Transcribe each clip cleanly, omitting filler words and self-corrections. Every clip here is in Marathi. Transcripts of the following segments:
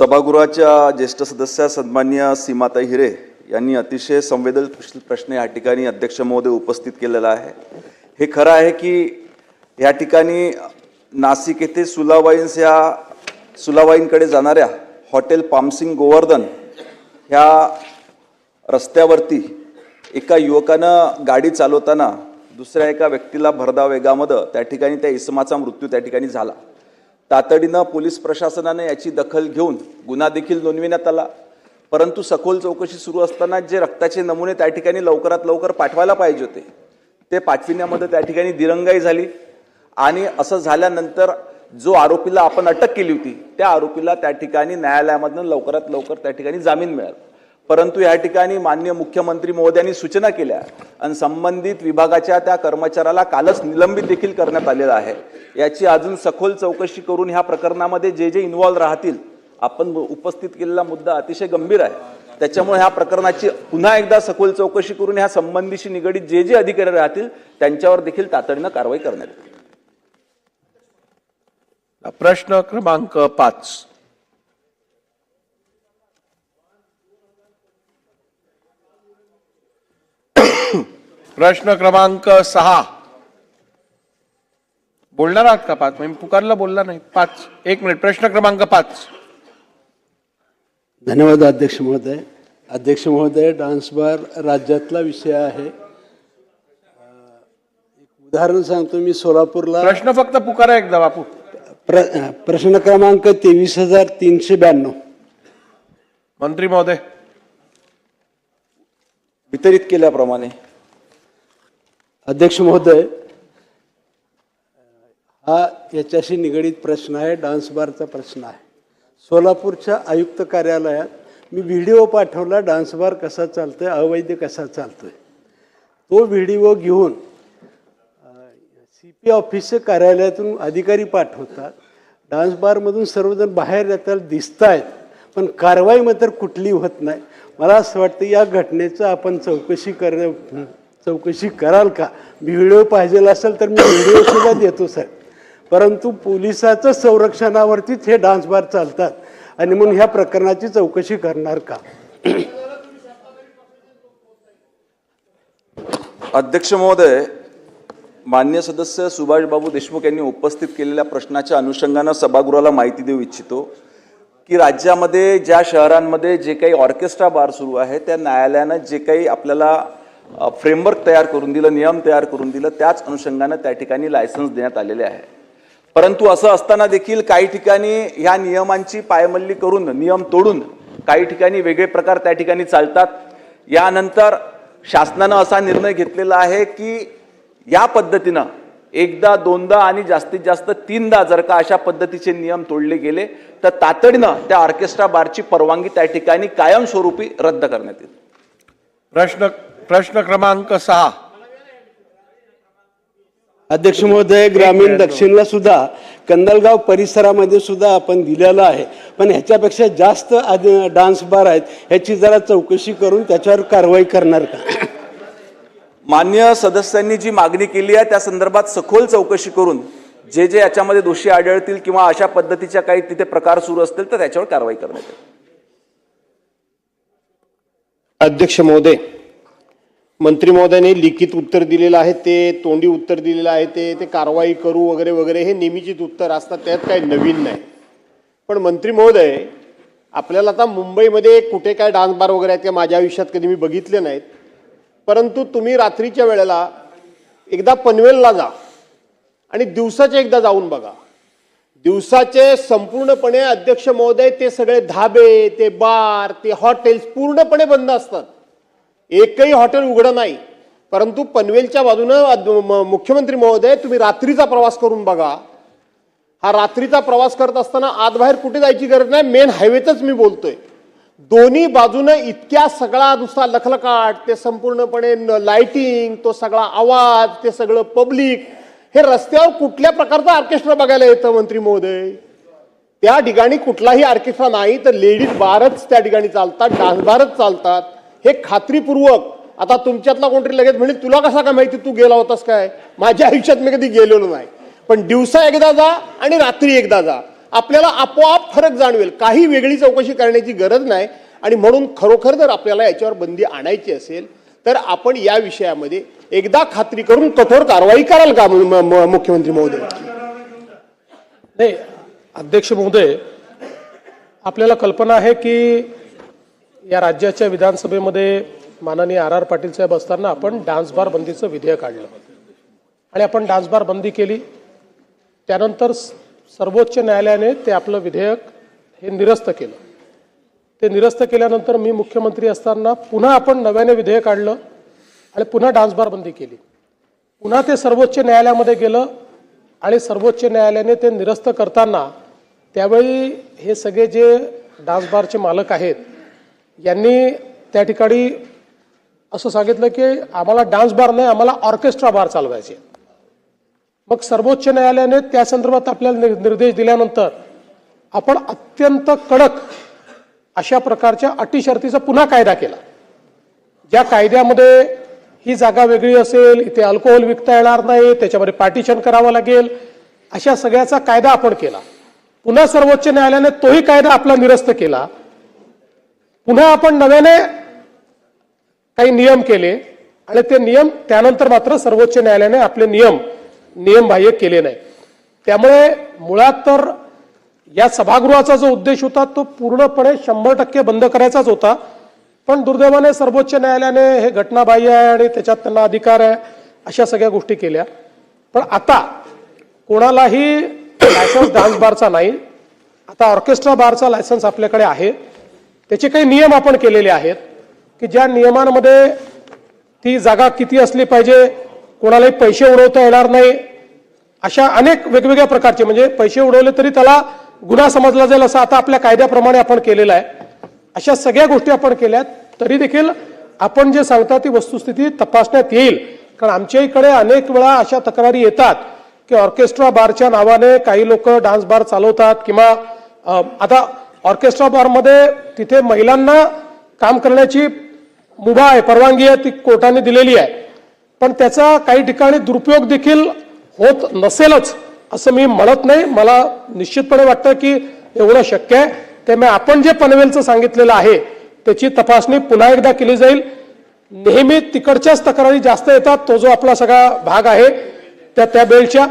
सभागृहाच्या ज्येष्ठ सदस्य सन्माननीय सीमाताई हिरे यांनी अतिशय संवेदनशील प्रश्न या ठिकाणी अध्यक्ष महोदय उपस्थित केलेला आहे। हे खरं आहे की या ठिकाणी नाशिक येथे सुलावाईंकडे जाणाऱ्या हॉटेल पामसिंग गोवर्धन ह्या रस्त्यावरती एका युवकानं गाडी चालवताना दुसऱ्या एका व्यक्तीला भरधाव वेगामध्ये त्या ठिकाणी त्या इसमाचा मृत्यू त्या ठिकाणी झाला। तातडीनं पोलीस प्रशासनाने याची दखल घेऊन गुन्हा देखील नोंदविण्यात आला, परंतु सखोल चौकशी सुरू असताना जे रक्ताचे नमुने त्या ठिकाणी लवकरात लवकर पाठवायला पाहिजे होते ते पाठविण्यामध्ये त्या ठिकाणी दिरंगाई झाली आणि असं झाल्यानंतर जो आरोपीला आपण अटक केली होती त्या आरोपीला त्या ठिकाणी न्यायालयामधून लवकरात लवकर त्या ठिकाणी जामीन मिळाला। परंतु या ठिकाणी माननीय मुख्यमंत्री महोदयांनी सूचना केल्या आणि संबंधित विभागाच्या त्या कर्मचाऱ्याला कालच निलंबित देखील करण्यात आलेलं आहे। याची अजून सखोल चौकशी करून ह्या प्रकरणामध्ये जे इन्व्हॉल्व राहतील, आपण उपस्थित केलेला मुद्दा अतिशय गंभीर आहे, त्याच्यामुळे ह्या प्रकरणाची पुन्हा एकदा सखोल चौकशी करून ह्या संबंधीशी निगडीत जे अधिकारी राहतील त्यांच्यावर देखील तातडीनं कारवाई करण्यात येईल। प्रश्न क्रमांक 5। प्रश्न क्रमांक 6 बोलणार आहात का? 5 मी पुकारला बोलला नाही। 5 1 मिनिट। प्रश्न क्रमांक 5। धन्यवाद अध्यक्ष महोदय। अध्यक्ष महोदय, डान्स बार राज्यातला विषय आहे। एक उदाहरण सांगतो मी। सोलापूरला प्रश्न फक्त पुकारा एकदा बापू। प्रश्न क्रमांक 23,392। मंत्री महोदय वितरित केल्याप्रमाणे अध्यक्ष महोदय, हा याच्याशी निगडीत प्रश्न आहे, डान्स बारचा प्रश्न आहे। सोलापूरच्या आयुक्त कार्यालयात मी व्हिडिओ पाठवला, डान्स बार कसा चालतोय, अवैध कसा चालतोय। तो व्हिडिओ घेऊन CP ऑफिसच्या कार्यालयातून अधिकारी पाठवतात, डान्स बारमधून सर्वजण बाहेर येताना दिसत आहेत, पण कारवाई मात्र कुठली होत नाही। मला असं वाटतं या घटनेचं आपण चौकशी कराल का? व्हिडिओ पाहिजे असेल तर मी व्हिडिओ सुद्धा देतो सर, परंतु पोलिसाचं संरक्षणावरतीच हे डान्स बार चालतात आणि म्हणून ह्या प्रकरणाची चौकशी करणार का? अध्यक्ष महोदय, माननीय सदस्य सुभाष बाबू देशमुख यांनी उपस्थित केलेल्या प्रश्नाच्या अनुषंगाने सभागृहाला माहिती देऊ इच्छितो की राज्यामध्ये ज्या शहरांमध्ये जे काही ऑर्केस्ट्रा बार सुरू आहे त्या न्यायालयानं जे काही आपल्याला फ्रेमवर्क तयार करून दिलं, नियम तयार करून दिलं, त्याच अनुषंगाने त्या ठिकाणी लायसन्स देण्यात आलेले आहे। परंतु असं असताना देखील काही ठिकाणी ह्या नियमांची पायमल्ली करून, नियम तोडून काही ठिकाणी वेगळे प्रकार त्या ठिकाणी चालतात। यानंतर शासनानं असा निर्णय घेतलेला आहे की या पद्धतीनं एकदा, दोनदा आणि जास्तीत जास्त 3दा जर का अशा पद्धतीचे नियम तोडले गेले तर तातडीनं त्या ऑर्केस्ट्रा बारची परवानगी त्या ठिकाणी कायमस्वरूपी रद्द करण्यात येईल। प्रश्न क्रमांक 6। अध्यक्ष महोदय, ग्रामीण दक्षिणला सुद्धा कंदलगाव परिसरामध्ये सुद्धा आपण दिलेलं आहे, पण ह्याच्यापेक्षा जास्त डान्स बार आहेत, ह्याची जरा चौकशी करून त्याच्यावर कारवाई करणार का? मान्य सदस्यांनी जी मागणी केली आहे त्या संदर्भात सखोल चौकशी करून जे याच्यामध्ये दोषी आढळतील किंवा अशा पद्धतीच्या काही तिथे प्रकार सुरू असतील तर त्याच्यावर कारवाई करण्यात येईल। अध्यक्ष महोदय, मंत्री महोदयाने लिखित उत्तर दिलेलं आहे, ते तोंडी उत्तर दिलेलं आहे, ते कारवाई करू वगैरे वगैरे हे नेहमीचीच उत्तर असतात, त्यात काही नवीन नाही। पण मंत्री महोदय, आपल्याला आता मुंबईमध्ये कुठे काय डान्स बार वगैरे आहेत का माझ्या आयुष्यात कधी मी बघितले नाहीत, परंतु तुम्ही रात्रीच्या वेळेला एकदा पनवेलला जा आणि दिवसाचे एकदा जाऊन बघा। दिवसाचे संपूर्णपणे अध्यक्ष महोदय ते सगळे धाबे, ते बार, ते हॉटेल्स पूर्णपणे बंद असतात, एकही हॉटेल उघडं नाही। परंतु पनवेलच्या बाजूनं मुख्यमंत्री महोदय तुम्ही रात्रीचा प्रवास करून बघा। हा रात्रीचा प्रवास करत असताना आत बाहेर कुठे जायची गरज नाही, मेन हायवेतच मी बोलतोय, दोन्ही बाजूनं इतक्या सगळा नुसता लखलखाट, ते संपूर्णपणे लाइटिंग, तो सगळा आवाज, ते सगळं पब्लिक, हे रस्त्यावर कुठल्या प्रकारचा ऑर्केस्ट्रा बघायला येतं मंत्री महोदय? त्या ठिकाणी कुठलाही ऑर्केस्ट्रा नाही, तर लेडीज बारच त्या ठिकाणी चालतात, डान्स बारच चालतात, हे खात्रीपूर्वक। आता तुमच्यातला कोणतरी लगेच म्हणेल तुला कसा काय माहिती, तू गेला होतास काय? माझ्या आयुष्यात मी कधी गेलेलो नाही, पण दिवसा एकदा जा आणि रात्री एकदा जा, आपल्याला आपोआप फरक जाणवेल. काही वेगळी चौकशी करण्याची गरज नाही. आणि म्हणून खरोखर जर आपल्याला याच्यावर बंदी आणायची असेल तर आपण या विषयामध्ये एकदा खात्री करून कठोर कारवाई कराल का मुख्यमंत्री महोदय? नाही अध्यक्ष महोदय, आपल्याला कल्पना आहे की या राज्याच्या विधानसभेमध्ये माननीय R.R. पाटील साहेब असताना आपण डान्स बार बंदीचं विधेयक आणलं आणि आपण डान्स बार बंदी केली. त्यानंतर सर्वोच्च न्यायालयाने ते आपलं विधेयक हे निरस्त केलं. ते निरस्त केल्यानंतर मी मुख्यमंत्री असताना पुन्हा आपण नव्याने विधेयक आणलं आणि पुन्हा डान्स बार बंदी केली. पुन्हा ते सर्वोच्च न्यायालयामध्ये गेलं आणि सर्वोच्च न्यायालयाने ते निरस्त करताना त्यावेळी हे सगळे जे डान्स बारचे मालक आहेत यांनी त्या ठिकाणी असं सांगितलं की आम्हाला डान्स बार नाही, आम्हाला ऑर्केस्ट्रा बार चालवायचे. मग सर्वोच्च न्यायालयाने त्या संदर्भात आपल्याला निर्देश दिल्यानंतर आपण अत्यंत कडक अशा प्रकारच्या अटी शर्तीचा पुन्हा कायदा केला. ज्या कायद्यामध्ये ही जागा वेगळी असेल, इथे अल्कोहोल विकता येणार नाही, त्याच्यामध्ये पार्टिशन करावं लागेल, अशा सगळ्याचा कायदा आपण केला. पुन्हा सर्वोच्च न्यायालयाने तोही कायदा आपला निरस्त केला. पुन्हा आपण नव्याने काही नियम केले आणि ते नियम त्यानंतर मात्र सर्वोच्च न्यायालयाने आपले नियमबाह्य केले नाही. त्यामुळे मुळात तर या सभागृहाचा जो उद्देश होता तो पूर्णपणे 100% बंद करायचाच होता. पण दुर्दैवाने सर्वोच्च न्यायालयाने हे घटनाबाह्य आहे आणि त्याच्यात त्यांना अधिकार आहे अशा सगळ्या गोष्टी केल्या. पण आता कोणालाही लायसन्स डान्स बारचा नाही, आता ऑर्केस्ट्रा बारचा लायसन्स आपल्याकडे आहे. त्याचे काही नियम आपण केलेले आहेत की ज्या नियमांमध्ये ती जागा किती असली पाहिजे, कोणालाही पैसे उडवता येणार नाही, अशा अनेक वेगवेगळ्या प्रकारचे, म्हणजे पैसे उडवले तरी त्याला गुन्हा समजला जाईल असं आता आपल्या कायद्याप्रमाणे आपण केलेलं आहे. अशा सगळ्या गोष्टी आपण केल्यात. तरी देखील आपण जे सांगता ती वस्तुस्थिती तपासण्यात येईल. कारण आमच्या इकडे अनेक वेळा अशा तक्रारी येतात की ऑर्केस्ट्रा बारच्या नावाने काही लोक डान्स बार चालवतात किंवा आता ऑर्केस्ट्रा बारमध्ये तिथे महिलांना काम करण्याची मुभा आहे, परवानगी आहे, ती कोर्टाने दिलेली आहे. पण त्याचा काही ठिकाणी दुरुपयोग देखील होत नसेलच असं मी म्हणत नाही. मला निश्चितपणे वाटतं की एवढं शक्य आहे. त्यामुळे आपण जे पनवेलचं सांगितलेलं आहे त्याची तपासणी पुन्हा एकदा केली जाईल. नेहमी तिकडच्याच तक्रारी जास्त येतात. तो जो आपला सगळा भाग आहे त्या बेल्टच्या,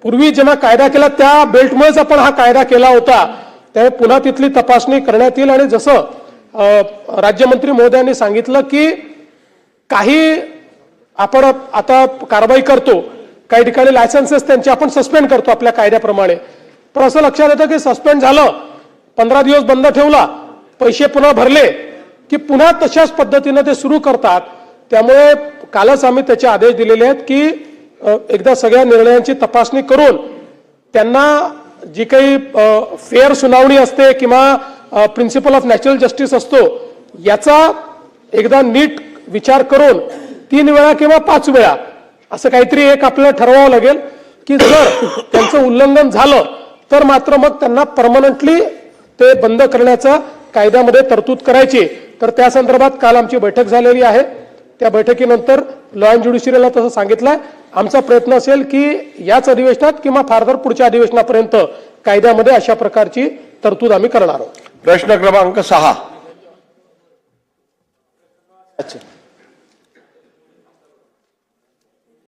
पूर्वी जेव्हा कायदा केला त्या बेल्टमुळेच आपण हा कायदा केला होता. त्यामुळे पुन्हा तिथली तपासणी करण्यात येईल. आणि जसं राज्यमंत्री महोदयांनी सांगितलं की काही आपण आता कारवाई करतो, काही ठिकाणी लायसन्सेस त्यांचे आपण सस्पेंड करतो आपल्या कायद्याप्रमाणे. पण असं लक्षात येतं की सस्पेंड झालं, 15 दिवस बंद ठेवला, पैसे पुन्हा भरले की पुन्हा तशाच पद्धतीने ते सुरू करतात. त्यामुळे कालच आम्ही त्याचे आदेश दिलेले आहेत की एकदा सगळ्या निर्णयांची तपासणी करून त्यांना जी काही फेअर सुनावणी असते किंवा प्रिन्सिपल ऑफ नॅचरल जस्टिस असतो याचा एकदा नीट विचार करून 3 वेळा किंवा 5 वेळा असं काहीतरी एक आपल्याला ठरवावं लागेल की जर त्यांचं उल्लंघन झालं तर मात्र मग त्यांना परमनंटली ते बंद करण्याचा कायद्यामध्ये तरतूद करायची. तर त्या संदर्भात काल आमची बैठक झालेली आहे. त्या बैठकीनंतर लॉ अँड ज्युडिशियरीला तसं सांगितलंय. आमचा प्रयत्न असेल की याच अधिवेशनात किंवा फारदर पुढच्या अधिवेशनापर्यंत कायद्यामध्ये अशा प्रकारची तरतूद आम्ही करणार आहोत. प्रश्न क्रमांक 6. अच्छा.